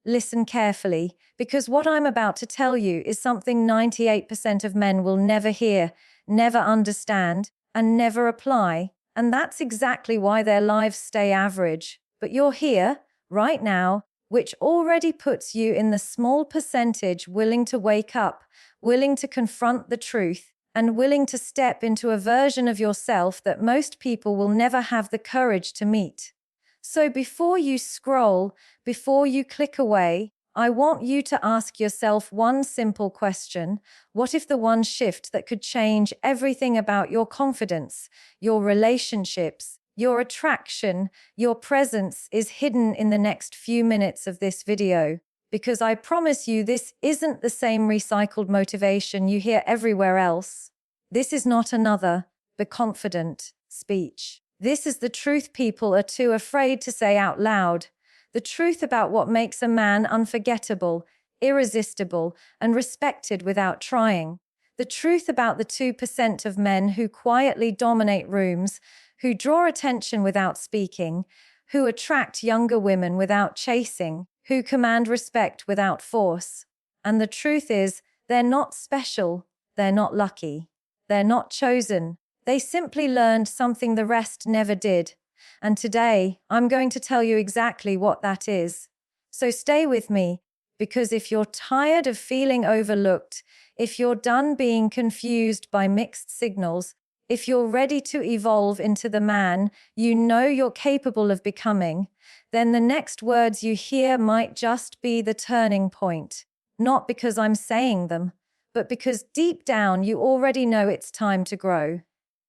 listen carefully, because what I'm about to tell you is something 98% of men will never hear, never understand, and never apply. And that's exactly why their lives stay average. But you're here, right now, which already puts you in the small percentage willing to wake up, willing to confront the truth, and willing to step into a version of yourself that most people will never have the courage to meet. So before you scroll, before you click away, I want you to ask yourself one simple question. What if the one shift that could change everything about your confidence, your relationships, your attraction, your presence is hidden in the next few minutes of this video? Because I promise you this isn't the same recycled motivation you hear everywhere else. This is not another, be confident speech. This is the truth people are too afraid to say out loud. The truth about what makes a man unforgettable, irresistible, and respected without trying. The truth about the 2% of men who quietly dominate rooms, who draw attention without speaking, who attract younger women without chasing, who command respect without force. And the truth is, they're not special, they're not lucky, they're not chosen. They simply learned something the rest never did. And today, I'm going to tell you exactly what that is. So stay with me, because if you're tired of feeling overlooked, if you're done being confused by mixed signals, if you're ready to evolve into the man you know you're capable of becoming, then the next words you hear might just be the turning point. Not because I'm saying them, but because deep down you already know it's time to grow.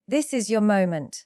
This is your moment.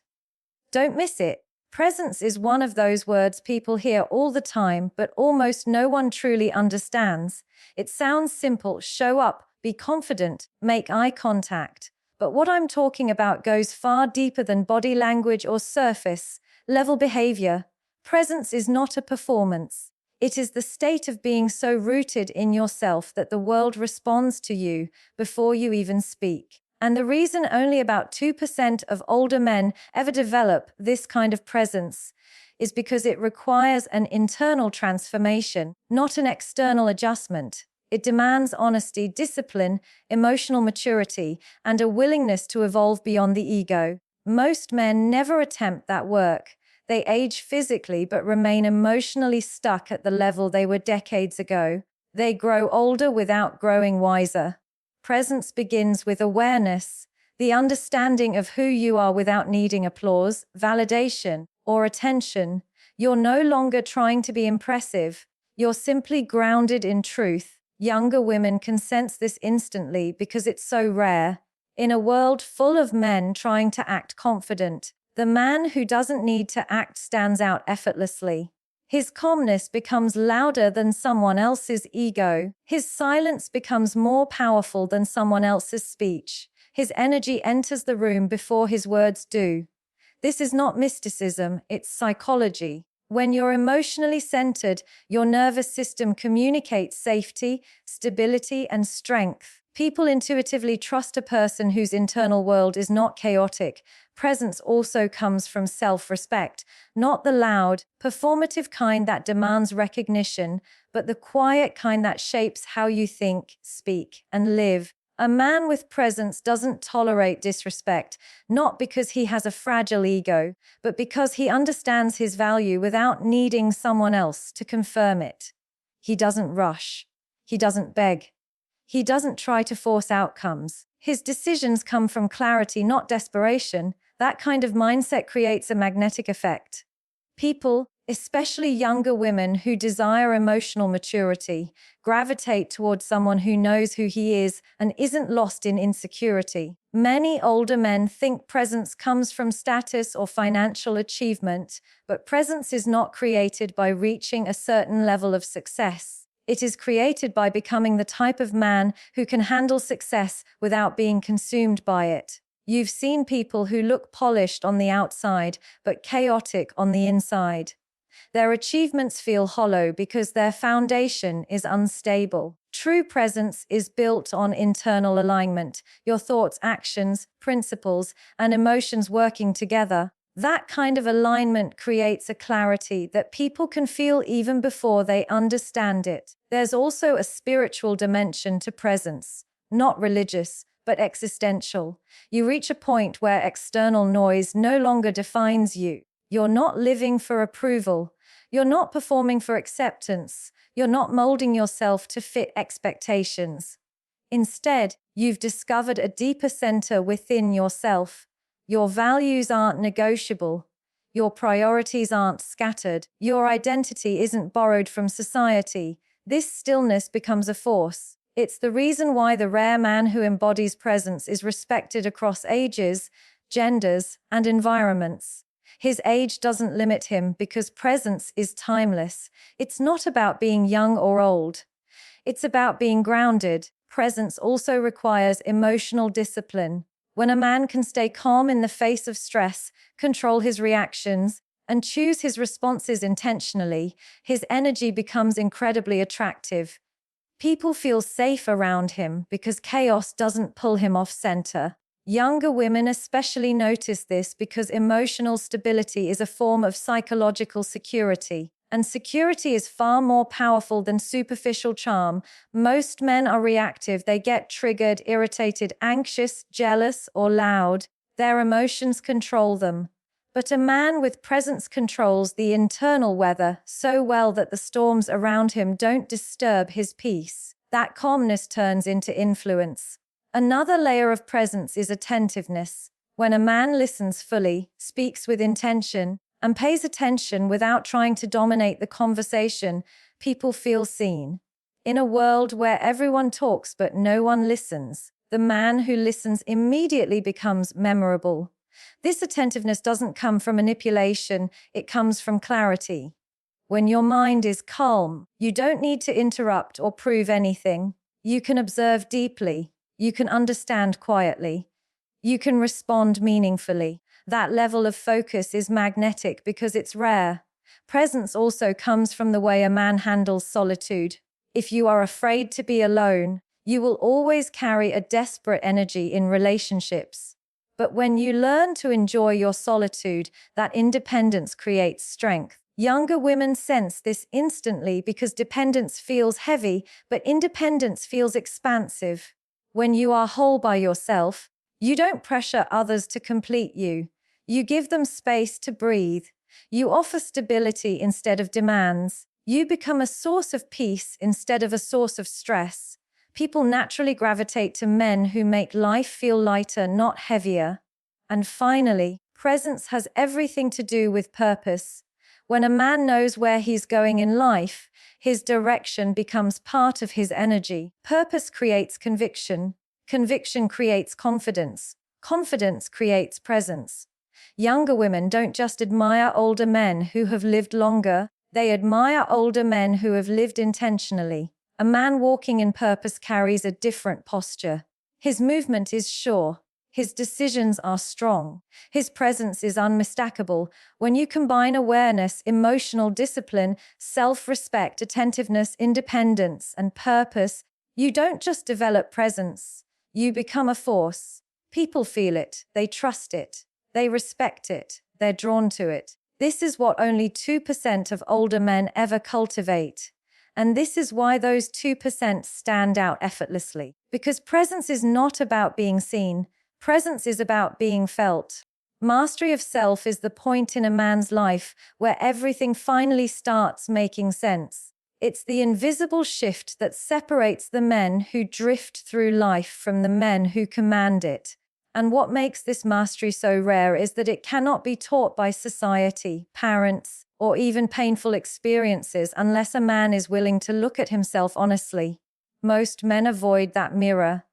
Don't miss it. Presence is one of those words people hear all the time, but almost no one truly understands. It sounds simple: show up, be confident, make eye contact. But what I'm talking about goes far deeper than body language or surface-level behavior. Presence is not a performance. It is the state of being so rooted in yourself that the world responds to you before you even speak. And the reason only about 2% of older men ever develop this kind of presence is because it requires an internal transformation, not an external adjustment. It demands honesty, discipline, emotional maturity, and a willingness to evolve beyond the ego. Most men never attempt that work. They age physically but remain emotionally stuck at the level they were decades ago. They grow older without growing wiser. Presence begins with awareness, the understanding of who you are without needing applause, validation, or attention. You're no longer trying to be impressive. You're simply grounded in truth. Younger women can sense this instantly because it's so rare. In a world full of men trying to act confident, the man who doesn't need to act stands out effortlessly. His calmness becomes louder than someone else's ego. His silence becomes more powerful than someone else's speech. His energy enters the room before his words do. This is not mysticism, it's psychology. When you're emotionally centered, your nervous system communicates safety, stability, and strength. People intuitively trust a person whose internal world is not chaotic. Presence also comes from self-respect, not the loud, performative kind that demands recognition, but the quiet kind that shapes how you think, speak, and live. A man with presence doesn't tolerate disrespect, not because he has a fragile ego, but because he understands his value without needing someone else to confirm it. He doesn't rush. He doesn't beg. He doesn't try to force outcomes. His decisions come from clarity, not desperation. That kind of mindset creates a magnetic effect. People, especially younger women who desire emotional maturity, gravitate towards someone who knows who he is and isn't lost in insecurity. Many older men think presence comes from status or financial achievement, but presence is not created by reaching a certain level of success. It is created by becoming the type of man who can handle success without being consumed by it. You've seen people who look polished on the outside, but chaotic on the inside. Their achievements feel hollow because their foundation is unstable. True presence is built on internal alignment, your thoughts, actions, principles, and emotions working together. That kind of alignment creates a clarity that people can feel even before they understand it. There's also a spiritual dimension to presence, not religious, but existential. You reach a point where external noise no longer defines you. You're not living for approval. You're not performing for acceptance. You're not molding yourself to fit expectations. Instead, you've discovered a deeper center within yourself. Your values aren't negotiable. Your priorities aren't scattered. Your identity isn't borrowed from society. This stillness becomes a force. It's the reason why the rare man who embodies presence is respected across ages, genders, and environments. His age doesn't limit him because presence is timeless. It's not about being young or old. It's about being grounded. Presence also requires emotional discipline. When a man can stay calm in the face of stress, control his reactions, and choose his responses intentionally, his energy becomes incredibly attractive. People feel safe around him because chaos doesn't pull him off center. Younger women especially notice this because emotional stability is a form of psychological security, and security is far more powerful than superficial charm. Most men are reactive. They get triggered, irritated, anxious, jealous, or loud. Their emotions control them. But a man with presence controls the internal weather so well that the storms around him don't disturb his peace. That calmness turns into influence. Another layer of presence is attentiveness. When a man listens fully, speaks with intention, and pays attention without trying to dominate the conversation, people feel seen. In a world where everyone talks but no one listens, the man who listens immediately becomes memorable. This attentiveness doesn't come from manipulation, it comes from clarity. When your mind is calm, you don't need to interrupt or prove anything. You can observe deeply. You can understand quietly. You can respond meaningfully. That level of focus is magnetic because it's rare. Presence also comes from the way a man handles solitude. If you are afraid to be alone, you will always carry a desperate energy in relationships. But when you learn to enjoy your solitude, that independence creates strength. Younger women sense this instantly because dependence feels heavy, but independence feels expansive. When you are whole by yourself, you don't pressure others to complete you. You give them space to breathe. You offer stability instead of demands. You become a source of peace instead of a source of stress. People naturally gravitate to men who make life feel lighter, not heavier. And finally, presence has everything to do with purpose. When a man knows where he's going in life, his direction becomes part of his energy. Purpose creates conviction. Conviction creates confidence. Confidence creates presence. Younger women don't just admire older men who have lived longer, they admire older men who have lived intentionally. A man walking in purpose carries a different posture. His movement is sure. His decisions are strong. His presence is unmistakable. When you combine awareness, emotional discipline, self-respect, attentiveness, independence, and purpose, you don't just develop presence. You become a force. People feel it. They trust it. They respect it. They're drawn to it. This is what only 2% of older men ever cultivate. And this is why those 2% stand out effortlessly. Because presence is not about being seen. Presence is about being felt. Mastery of self is the point in a man's life where everything finally starts making sense. It's the invisible shift that separates the men who drift through life from the men who command it. And what makes this mastery so rare is that it cannot be taught by society, parents, or even painful experiences unless a man is willing to look at himself honestly. Most men avoid that mirror.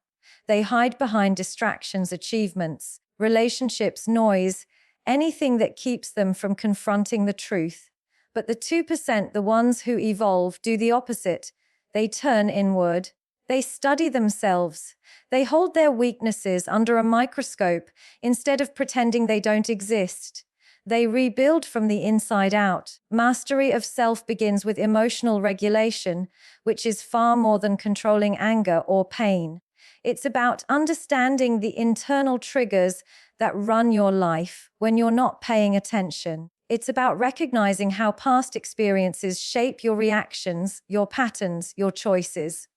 They hide behind distractions, achievements, relationships, noise, anything that keeps them from confronting the truth. But the 2%, the ones who evolve, do the opposite. They turn inward. They study themselves. They hold their weaknesses under a microscope instead of pretending they don't exist. They rebuild from the inside out. Mastery of self begins with emotional regulation, which is far more than controlling anger or pain. It's about understanding the internal triggers that run your life when you're not paying attention. It's about recognizing how past experiences shape your reactions, your patterns, your choices.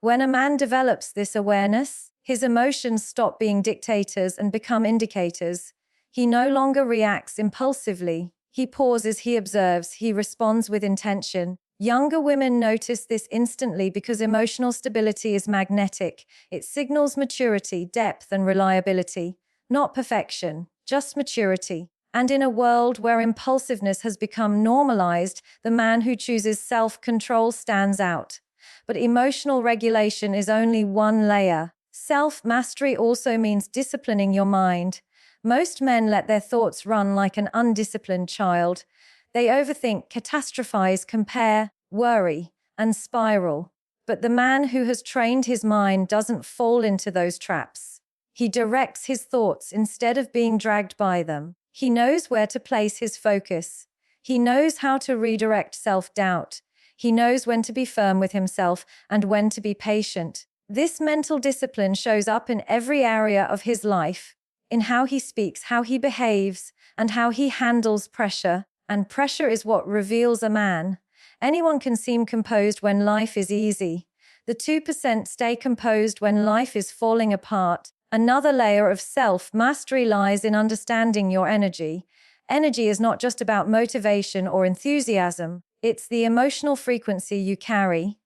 When a man develops this awareness, his emotions stop being dictators and become indicators. He no longer reacts impulsively. He pauses, he observes, he responds with intention. Younger women notice this instantly because emotional stability is magnetic. It signals maturity, depth, and reliability. Not perfection, just maturity. And in a world where impulsiveness has become normalized, the man who chooses self-control stands out. But emotional regulation is only one layer. Self-mastery also means disciplining your mind. Most men let their thoughts run like an undisciplined child. They overthink, catastrophize, compare, worry, and spiral. But the man who has trained his mind doesn't fall into those traps. He directs his thoughts instead of being dragged by them. He knows where to place his focus. He knows how to redirect self-doubt. He knows when to be firm with himself and when to be patient. This mental discipline shows up in every area of his life, in how he speaks, how he behaves, and how he handles pressure. And pressure is what reveals a man. Anyone can seem composed when life is easy. The 2% stay composed when life is falling apart. Another layer of self-mastery lies in understanding your energy. Energy is not just about motivation or enthusiasm. It's the emotional frequency you carry.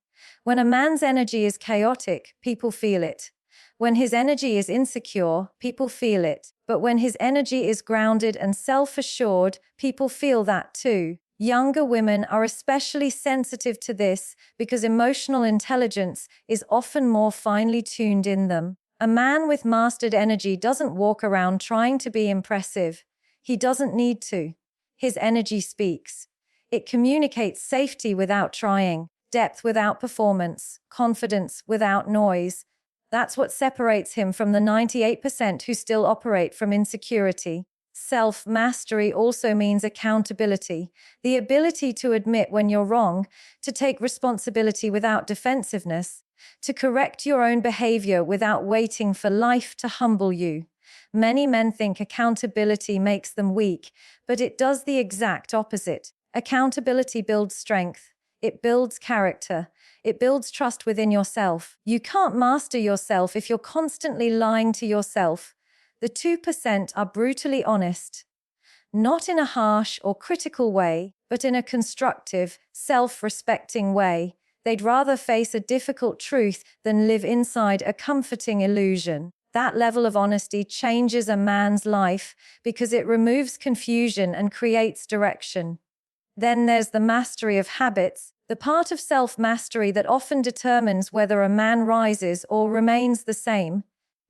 When a man's energy is chaotic, people feel it. When his energy is insecure, people feel it. But when his energy is grounded and self-assured, people feel that too. Younger women are especially sensitive to this because emotional intelligence is often more finely tuned in them. A man with mastered energy doesn't walk around trying to be impressive. He doesn't need to. His energy speaks. It communicates safety without trying, depth without performance, confidence without noise. That's what separates him from the 98% who still operate from insecurity. Self-mastery also means accountability, the ability to admit when you're wrong, to take responsibility without defensiveness, to correct your own behavior without waiting for life to humble you. Many men think accountability makes them weak, but it does the exact opposite. Accountability builds strength. It builds character. It builds trust within yourself. You can't master yourself if you're constantly lying to yourself. The 2% are brutally honest. Not in a harsh or critical way, but in a constructive, self-respecting way. They'd rather face a difficult truth than live inside a comforting illusion. That level of honesty changes a man's life because it removes confusion and creates direction. Then there's the mastery of habits, the part of self-mastery that often determines whether a man rises or remains the same.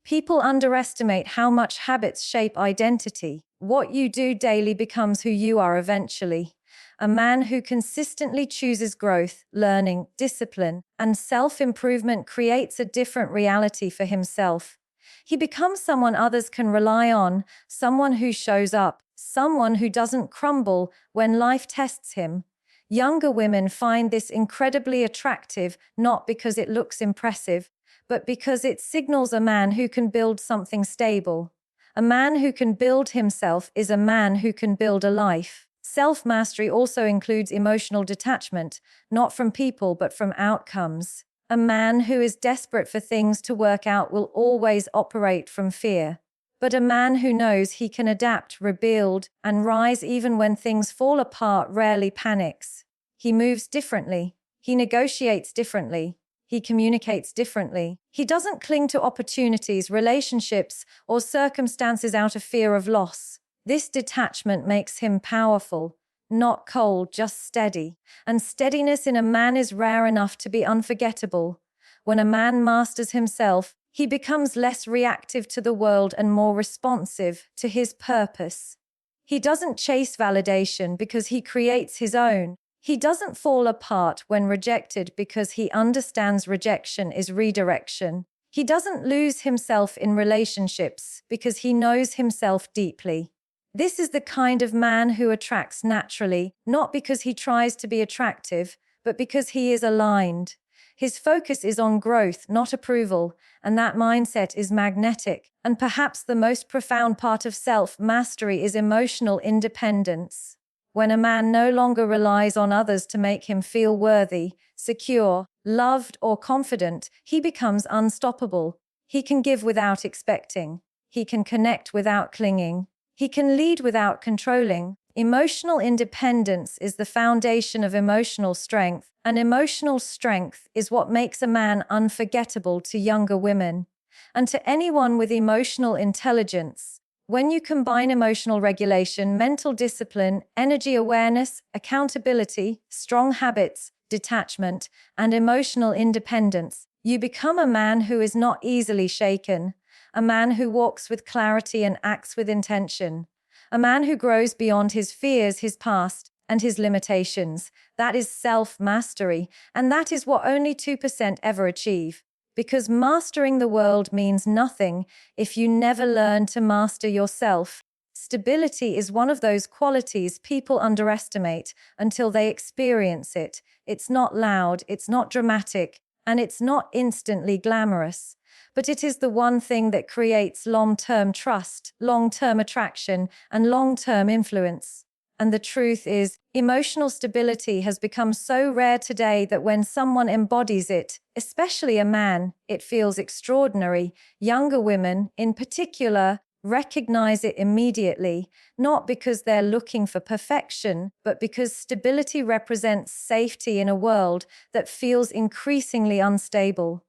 People underestimate how much habits shape identity. What you do daily becomes who you are eventually. A man who consistently chooses growth, learning, discipline, and self-improvement creates a different reality for himself. He becomes someone others can rely on, someone who shows up, someone who doesn't crumble when life tests him. Younger women find this incredibly attractive, not because it looks impressive, but because it signals a man who can build something stable. A man who can build himself is a man who can build a life. Self-mastery also includes emotional detachment, not from people but from outcomes. A man who is desperate for things to work out will always operate from fear. But a man who knows he can adapt, rebuild, and rise even when things fall apart rarely panics. He moves differently. He negotiates differently. He communicates differently. He doesn't cling to opportunities, relationships, or circumstances out of fear of loss. This detachment makes him powerful, not cold, just steady. And steadiness in a man is rare enough to be unforgettable. When a man masters himself, he becomes less reactive to the world and more responsive to his purpose. He doesn't chase validation because he creates his own. He doesn't fall apart when rejected because he understands rejection is redirection. He doesn't lose himself in relationships because he knows himself deeply. This is the kind of man who attracts naturally, not because he tries to be attractive, but because he is aligned. His focus is on growth, not approval, and that mindset is magnetic. And perhaps the most profound part of self-mastery is emotional independence. When a man no longer relies on others to make him feel worthy, secure, loved, or confident, he becomes unstoppable. He can give without expecting. He can connect without clinging. He can lead without controlling. Emotional independence is the foundation of emotional strength, and emotional strength is what makes a man unforgettable to younger women. And to anyone with emotional intelligence, when you combine emotional regulation, mental discipline, energy awareness, accountability, strong habits, detachment, and emotional independence, you become a man who is not easily shaken, a man who walks with clarity and acts with intention, a man who grows beyond his fears, his past, and his limitations. That is self-mastery, and that is what only 2% ever achieve. Because mastering the world means nothing if you never learn to master yourself. Stability is one of those qualities people underestimate until they experience it. It's not loud, it's not dramatic, and it's not instantly glamorous. But it is the one thing that creates long-term trust, long-term attraction, and long-term influence. And the truth is, emotional stability has become so rare today that when someone embodies it, especially a man, it feels extraordinary. Younger women, in particular, recognize it immediately, not because they're looking for perfection, but because stability represents safety in a world that feels increasingly unstable.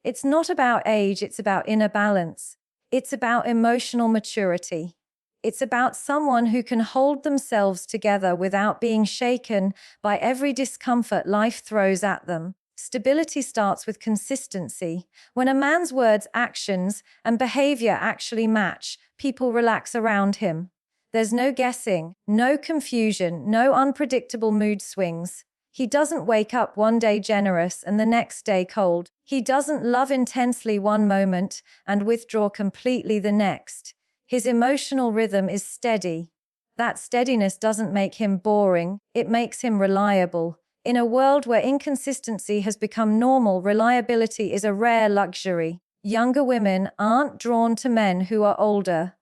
It's not about age, it's about inner balance. It's about emotional maturity. It's about someone who can hold themselves together without being shaken by every discomfort life throws at them. Stability starts with consistency. When a man's words, actions, and behavior actually match, people relax around him. There's no guessing, no confusion, no unpredictable mood swings. He doesn't wake up one day generous and the next day cold. He doesn't love intensely one moment and withdraw completely the next. His emotional rhythm is steady. That steadiness doesn't make him boring, it makes him reliable. In a world where inconsistency has become normal, reliability is a rare luxury. Younger women aren't drawn to men who are older.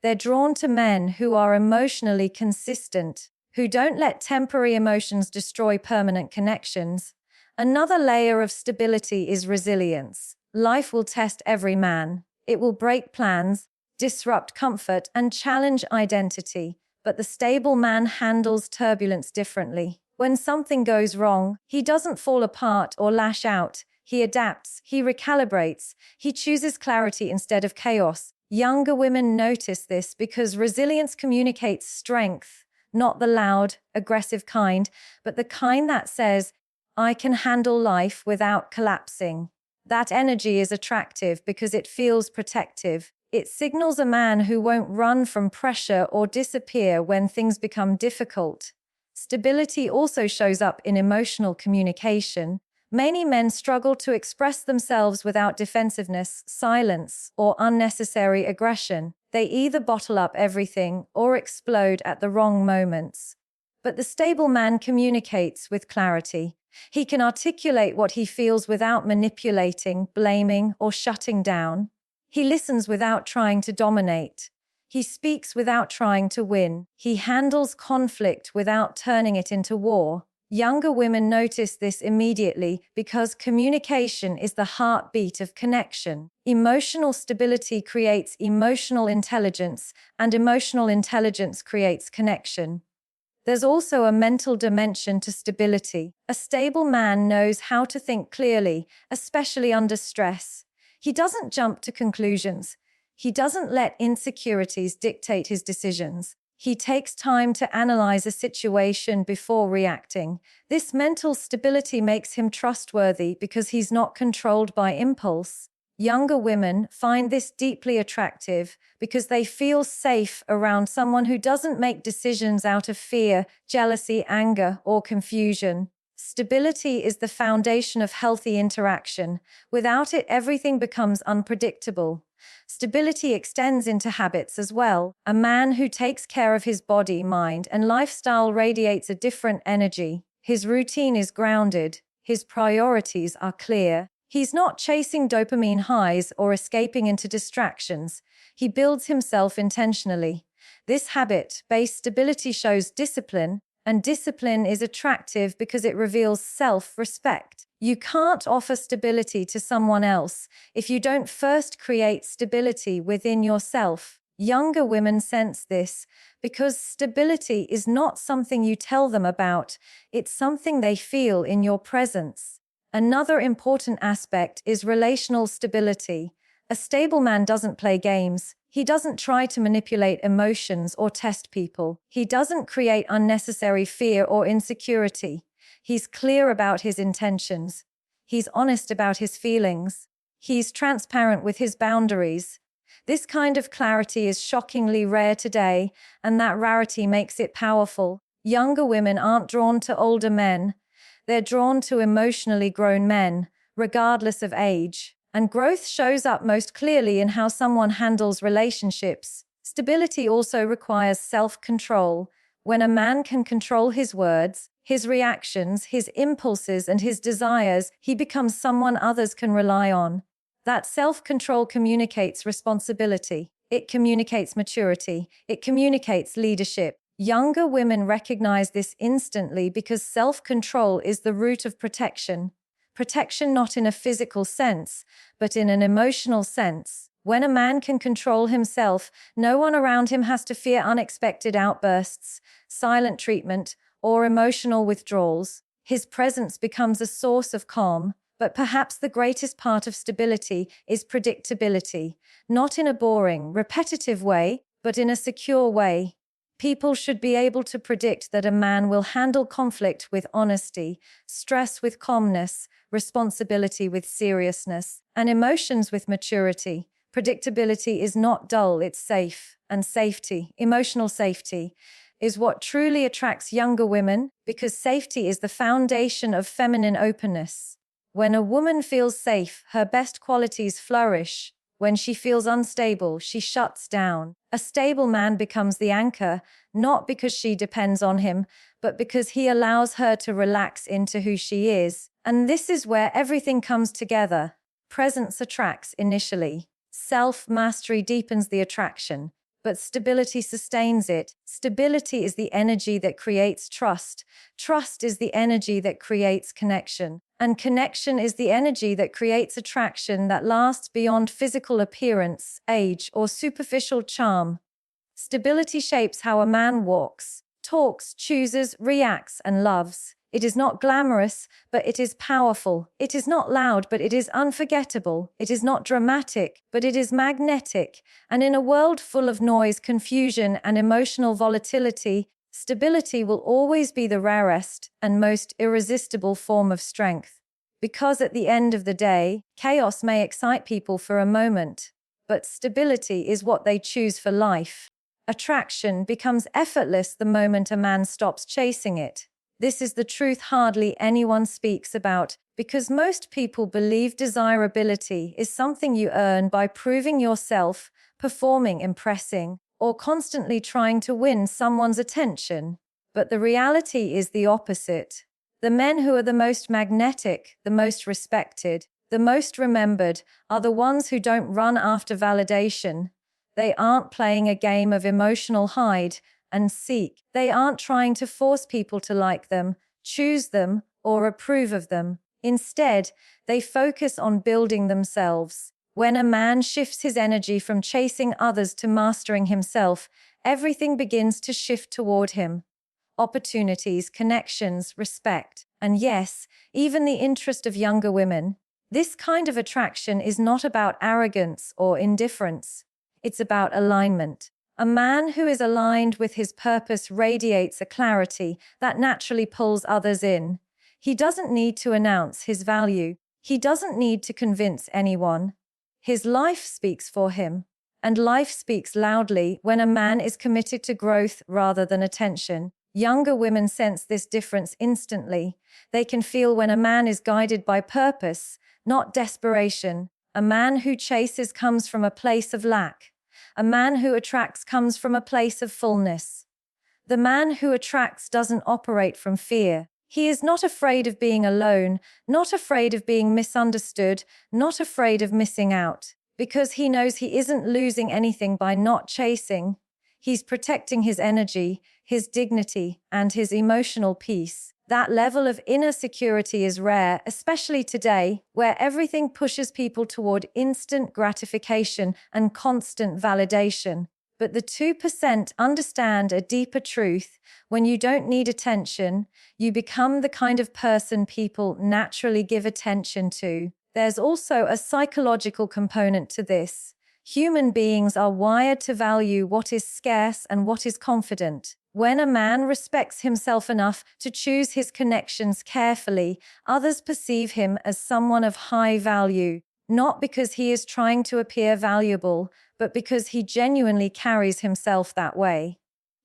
They're drawn to men who are emotionally consistent, who don't let temporary emotions destroy permanent connections. Another layer of stability is resilience. Life will test every man. It will break plans, disrupt comfort, and challenge identity. But the stable man handles turbulence differently. When something goes wrong, he doesn't fall apart or lash out. He adapts, he recalibrates, he chooses clarity instead of chaos. Younger women notice this because resilience communicates strength, not the loud, aggressive kind, but the kind that says, I can handle life without collapsing. That energy is attractive because it feels protective. It signals a man who won't run from pressure or disappear when things become difficult. Stability also shows up in emotional communication. Many men struggle to express themselves without defensiveness, silence, or unnecessary aggression. They either bottle up everything or explode at the wrong moments. But the stable man communicates with clarity. He can articulate what he feels without manipulating, blaming, or shutting down. He listens without trying to dominate. He speaks without trying to win. He handles conflict without turning it into war. Younger women notice this immediately because communication is the heartbeat of connection. Emotional stability creates emotional intelligence, and emotional intelligence creates connection. There's also a mental dimension to stability. A stable man knows how to think clearly, especially under stress. He doesn't jump to conclusions. He doesn't let insecurities dictate his decisions. He takes time to analyze a situation before reacting. This mental stability makes him trustworthy because he's not controlled by impulse. Younger women find this deeply attractive because they feel safe around someone who doesn't make decisions out of fear, jealousy, anger, or confusion. Stability is the foundation of healthy interaction. Without it, everything becomes unpredictable. Stability extends into habits as well. A man who takes care of his body, mind, and lifestyle radiates a different energy. His routine is grounded. His priorities are clear. He's not chasing dopamine highs or escaping into distractions. He builds himself intentionally. This habit-based stability shows discipline, and discipline is attractive because it reveals self-respect. You can't offer stability to someone else if you don't first create stability within yourself. Younger women sense this because stability is not something you tell them about, it's something they feel in your presence. Another important aspect is relational stability. A stable man doesn't play games. He doesn't try to manipulate emotions or test people. He doesn't create unnecessary fear or insecurity. He's clear about his intentions. He's honest about his feelings. He's transparent with his boundaries. This kind of clarity is shockingly rare today, and that rarity makes it powerful. Younger women aren't drawn to older men. They're drawn to emotionally grown men, regardless of age. And growth shows up most clearly in how someone handles relationships. Stability also requires self-control. When a man can control his words, his reactions, his impulses, and his desires, he becomes someone others can rely on. That self-control communicates responsibility. It communicates maturity. It communicates leadership. Younger women recognize this instantly because self-control is the root of protection. Protection not in a physical sense, but in an emotional sense. When a man can control himself, no one around him has to fear unexpected outbursts, silent treatment, or emotional withdrawals. His presence becomes a source of calm. But perhaps the greatest part of stability is predictability, not in a boring, repetitive way, but in a secure way. People should be able to predict that a man will handle conflict with honesty, stress with calmness, responsibility with seriousness, and emotions with maturity. Predictability is not dull, it's safe. And safety, emotional safety, is what truly attracts younger women because safety is the foundation of feminine openness. When a woman feels safe, her best qualities flourish. When she feels unstable, she shuts down. A stable man becomes the anchor, not because she depends on him, but because he allows her to relax into who she is. And this is where everything comes together. Presence attracts initially. Self-mastery deepens the attraction, but stability sustains it. Stability is the energy that creates trust. Trust is the energy that creates connection. And connection is the energy that creates attraction that lasts beyond physical appearance, age, or superficial charm. Stability shapes how a man walks, talks, chooses, reacts, and loves. It is not glamorous, but it is powerful. It is not loud, but it is unforgettable. It is not dramatic, but it is magnetic. And in a world full of noise, confusion, and emotional volatility, stability will always be the rarest and most irresistible form of strength. Because at the end of the day, chaos may excite people for a moment, but stability is what they choose for life. Attraction becomes effortless the moment a man stops chasing it. This is the truth hardly anyone speaks about, because most people believe desirability is something you earn by proving yourself, performing, impressing, or constantly trying to win someone's attention. But the reality is the opposite. The men who are the most magnetic, the most respected, the most remembered, are the ones who don't run after validation. They aren't playing a game of emotional hide and seek. They aren't trying to force people to like them, choose them, or approve of them. Instead, they focus on building themselves. When a man shifts his energy from chasing others to mastering himself, everything begins to shift toward him. Opportunities, connections, respect, and yes, even the interest of younger women. This kind of attraction is not about arrogance or indifference. It's about alignment. A man who is aligned with his purpose radiates a clarity that naturally pulls others in. He doesn't need to announce his value. He doesn't need to convince anyone. His life speaks for him. And life speaks loudly when a man is committed to growth rather than attention. Younger women sense this difference instantly. They can feel when a man is guided by purpose, not desperation. A man who chases comes from a place of lack. A man who attracts comes from a place of fullness. The man who attracts doesn't operate from fear. He is not afraid of being alone, not afraid of being misunderstood, not afraid of missing out, because he knows he isn't losing anything by not chasing. He's protecting his energy, his dignity, and his emotional peace. That level of inner security is rare, especially today, where everything pushes people toward instant gratification and constant validation. But the 2% understand a deeper truth. When you don't need attention, you become the kind of person people naturally give attention to. There's also a psychological component to this. Human beings are wired to value what is scarce and what is confident. When a man respects himself enough to choose his connections carefully, others perceive him as someone of high value, not because he is trying to appear valuable, but because he genuinely carries himself that way.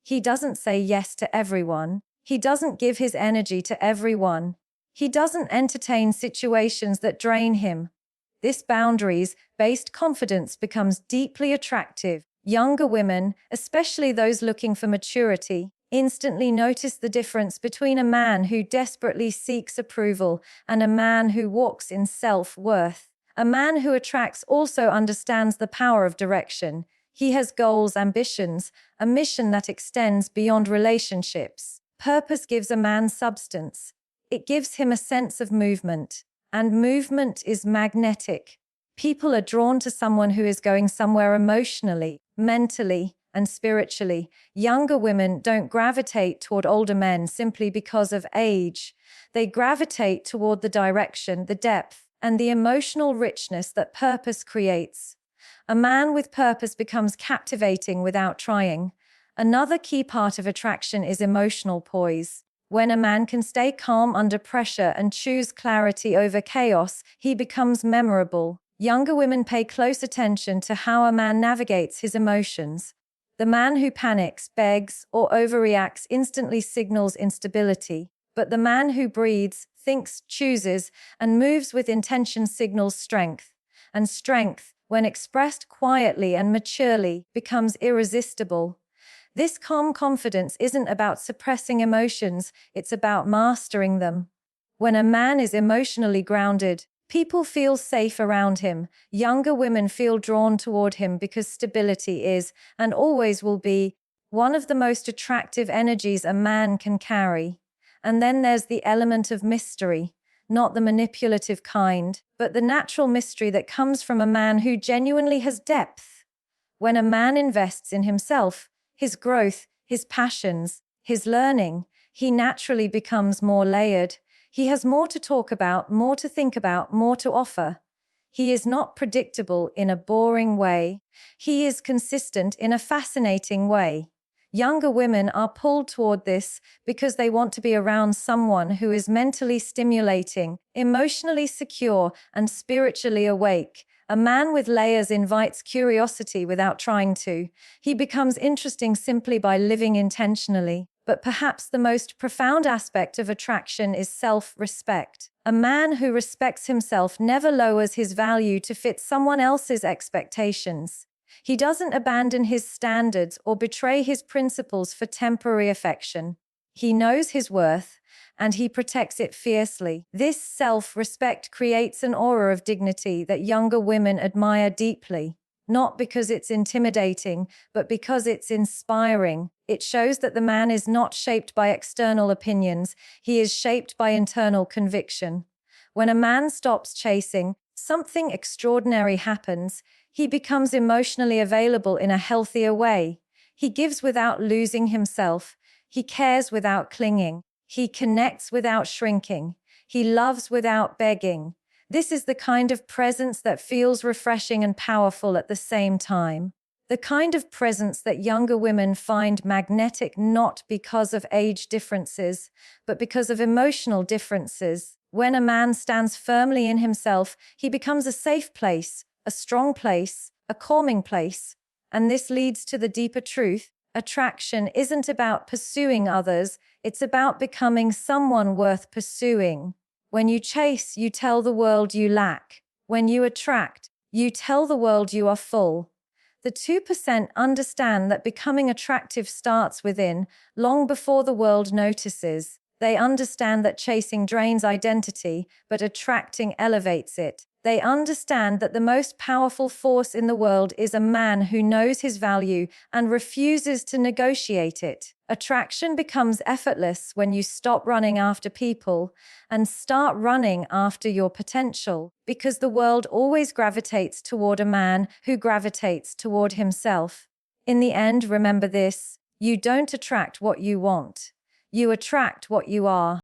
He doesn't say yes to everyone. He doesn't give his energy to everyone. He doesn't entertain situations that drain him. This boundaries-based confidence becomes deeply attractive. Younger women, especially those looking for maturity, instantly notice the difference between a man who desperately seeks approval and a man who walks in self-worth. A man who attracts also understands the power of direction. He has goals, ambitions, a mission that extends beyond relationships. Purpose gives a man substance. It gives him a sense of movement, and movement is magnetic. People are drawn to someone who is going somewhere emotionally, mentally, and spiritually. Younger women don't gravitate toward older men simply because of age. They gravitate toward the direction, the depth, and the emotional richness that purpose creates. A man with purpose becomes captivating without trying. Another key part of attraction is emotional poise. When a man can stay calm under pressure and choose clarity over chaos, he becomes memorable. Younger women pay close attention to how a man navigates his emotions. The man who panics, begs, or overreacts instantly signals instability, but the man who breathes, thinks, chooses, and moves with intention signals strength. And strength, when expressed quietly and maturely, becomes irresistible. This calm confidence isn't about suppressing emotions, it's about mastering them. When a man is emotionally grounded, people feel safe around him. Younger women feel drawn toward him because stability is, and always will be, one of the most attractive energies a man can carry. And then there's the element of mystery, not the manipulative kind, but the natural mystery that comes from a man who genuinely has depth. When a man invests in himself, his growth, his passions, his learning, he naturally becomes more layered. He has more to talk about, more to think about, more to offer. He is not predictable in a boring way. He is consistent in a fascinating way. Younger women are pulled toward this because they want to be around someone who is mentally stimulating, emotionally secure, and spiritually awake. A man with layers invites curiosity without trying to. He becomes interesting simply by living intentionally. But perhaps the most profound aspect of attraction is self-respect. A man who respects himself never lowers his value to fit someone else's expectations. He doesn't abandon his standards or betray his principles for temporary affection. He knows his worth, and he protects it fiercely. This self-respect creates an aura of dignity that younger women admire deeply, not because it's intimidating, but because it's inspiring. It shows that the man is not shaped by external opinions, he is shaped by internal conviction. When a man stops chasing, something extraordinary happens. He becomes emotionally available in a healthier way. He gives without losing himself. He cares without clinging. He connects without shrinking. He loves without begging. This is the kind of presence that feels refreshing and powerful at the same time. The kind of presence that younger women find magnetic not because of age differences, but because of emotional differences. When a man stands firmly in himself, he becomes a safe place, a strong place, a calming place. And this leads to the deeper truth. Attraction isn't about pursuing others, it's about becoming someone worth pursuing. When you chase, you tell the world you lack. When you attract, you tell the world you are full. The 2% understand that becoming attractive starts within, long before the world notices. They understand that chasing drains identity, but attracting elevates it. They understand that the most powerful force in the world is a man who knows his value and refuses to negotiate it. Attraction becomes effortless when you stop running after people and start running after your potential, because the world always gravitates toward a man who gravitates toward himself. In the end, remember this: you don't attract what you want. You attract what you are.